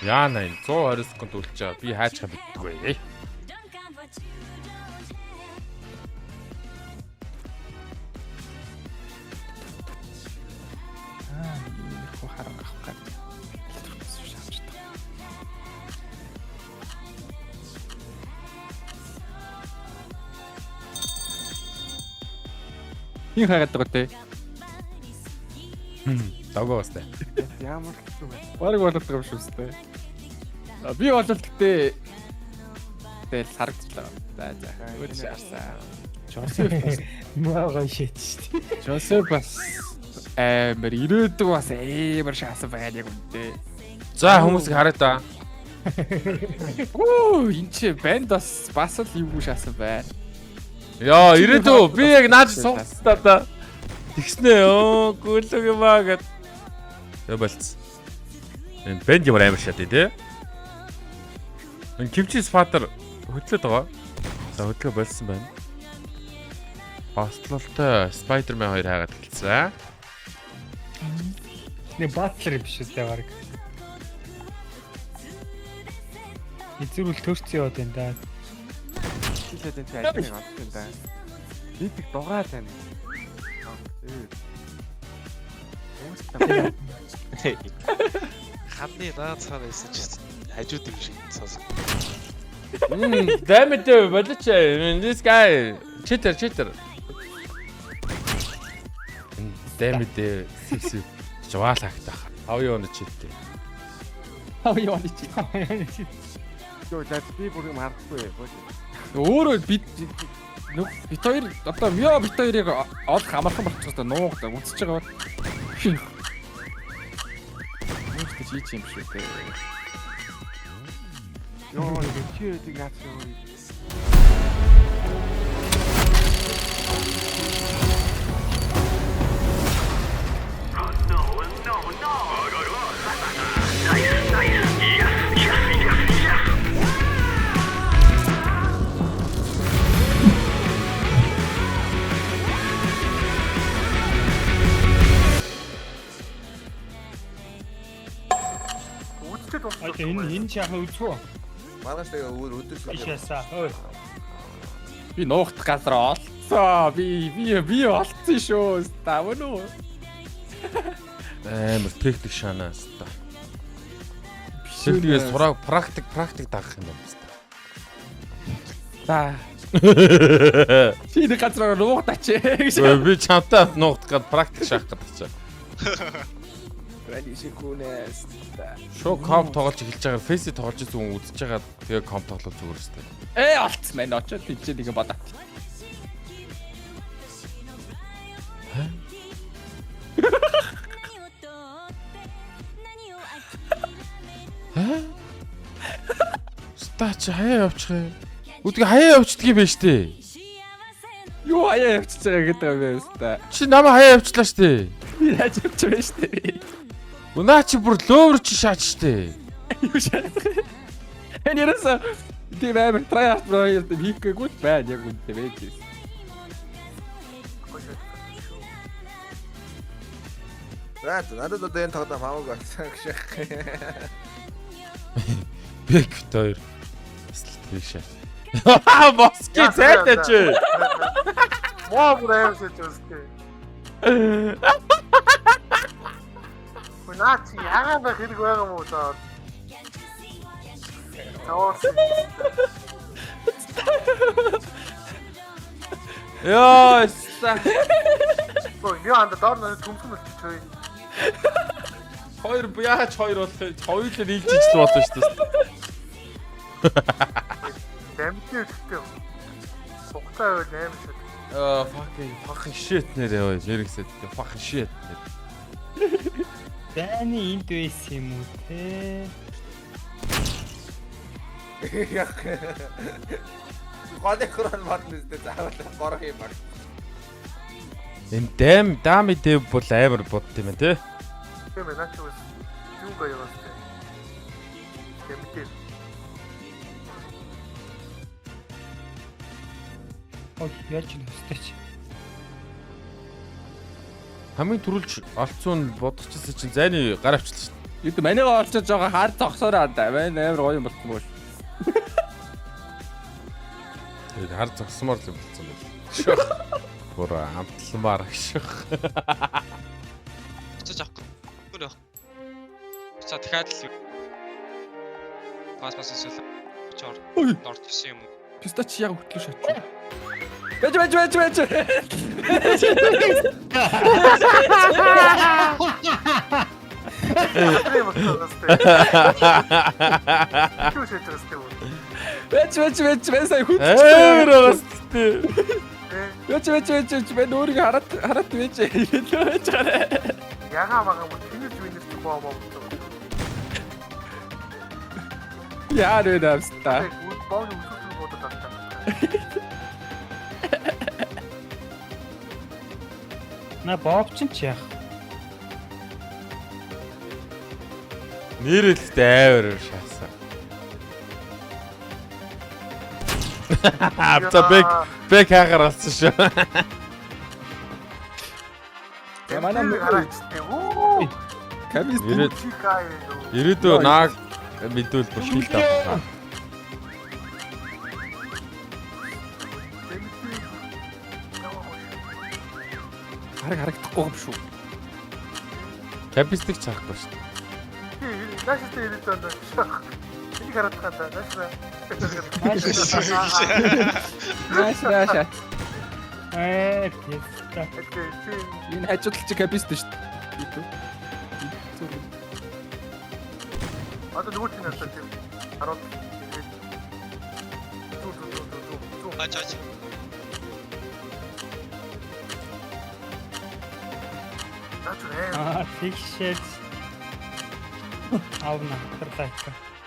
Яана энэ 120 секунд үлдэж байгаа. Би хайчгаа битдэггүй. Их харан авах гад. Ин хагаад байгаа те. Дагоостай. Ямар хэцүү байна. Бараг болоод байгаа юм шүү дээ. Би бол гэхдээ тэгэл харагдлаа. За. Өөр шаарсан. Жосеф Мага шийд шүү дээ. Жосеф бас амар ирээдүг бас амар шаасан байна яг үнтэй. За хүмүүсийг хараа да. Энд чи банд бас л юу шаасан байна. Яа, ирээдүү. Би яг наад сугцтаа да. Тэгснэ ёо, гүлэг юм аа гэд. Я болц. Энэ бэнд ямар амар шат тий. Энэ Kimchi Spider хөдлөд байгаа. За хөдлөө болсон байна. Бастлалтай Spider-Man 2 хаагаад гэлцээ. Нэг батлер биш үстэй баг. Эзрүүл төрцөн яваад байна да. Хилээд энэ ажлыг авсан да. Бид их дуграа тань. Хадны наад цаар байсан ч хажууд юм шиг сонсох. Damn it, болооч. This guy cheater. Damn it. Жаваал хагтаа. Хав юу нэг читтээ. Хав юу нэг чи. Йоо, за би бүр юм хардахгүй. Өөрөө бид хоёр одоо бит хоёрыг олох амархан болчихсон та нуугдаа үнсэж байгаа ба. Үүсгэж хийч юм шүү дээ. Йоо, чи эдийг яасан вэ? Энэ чаха үзүү. Маргааш тэгээ өдөр Ишээсаа. Ой. Би нуугдах газар олцоо. Би олцсон шүү. Таван уу. Амар техник шанаас та. Техникээс сураа практик дагах юм байна. За. Чи нэг газар нуугдаач гэж. Би чамтай нуугдах гээд практик шаах гэдэг чинь. Рали шикүнэс. Шоо комп тоглож эхэлж байгаа фейсээ тоглож байгаа үзэж байгаа тэгээ комп тоглох зүгээр өстэй. Олцсон байна. Очоод тийч нэг бодоо. Стач хаяа явчих юм. Үдгээ хаяа явчихдаг юм байна штэ. Юу хаяа явчихж байгаа гэдэг юм бэ өстэй. Чи намайг хаяа явчлаа штэ. Би яаж явчих вэ штэ. Унаа чи бүр лөөвөр чи шаач штэ. Юу шаад. Энэ ясаа тийм амар траярд проект хийхгүй байна яг үнтэй байж. надад одоо энэ тоглоом хамаагүй болсон гэж. Бек 2. Стилтэйшээ. Моски зайтай чи. Моо бүр аимсаж үзтээ. Наач яагаад байх хэрэг байгаа юм уу даа. Таваас. Яа, ста. Юу анда доор нэг төмсөн болчихгүй. Хоёр яаж хоёр болох вэ? Хоёулаа нийлж ижил болно шүү дээ. Дэмтэй үстэй. Сугтаа байл аимсаж. Fucking shit нэрээ яригсэд. Fucking shit. Дайны энд байсан юм уу те? Гол экран батна үстэй заавал горох юм баг. Энэ дами дэв бол амар бодд юм те. Тийм ээ наач үс. Юу гоё юм бэ? Дэмтэй. Ой, яаж ч нэстэйч. Хамгийн түрүүлж олцсон бодчихсон чинь зайны гар авчлаа шүү дээ. Эд манайгаа олчод жоо хаар зогсоороо да. Манай амар гоё юм болсон мөн. Тэгээд хар зогсмоор л юм болсон байл. Шөх. Бүр амтламаар шөх. Буцаж авах. Гүр явах. За дахиад л пас эсвэл чор Ой. норд гэсэн юм уу? Пистач яг хөтлөж шатчих. Бэж. Андрей Максовский. Чего же это растет? Бэж сая хүч. Амар байгаас тээ. Бэж мен өөрийгөө хараад бэж. Бэж гараа. Яга мага мөн тэнэж винэс боо боо. Яа нэ давста. Бооны үсүүл бодож байна. На бовч ч яах. Нэрэлтэй амар шаасан. За бэг хаагаар болсон шүү. Манай хараач. Оо. Камис Чикай. Ирээдүйн нааг мэдвэл бүр шил таа. харагдахгүй юм шүү. Капистик чахгүй шүү. Нааштай ирээд байна. Энийг хараад хаа нааштай. Нааша. Тэс. Энэ хажуудал чи капист шүү дээ. Одоо нөгөө чинь насаа тийм 10 Ачаач. Наач нэ. Фикшэт. Авна. Тэрлайка.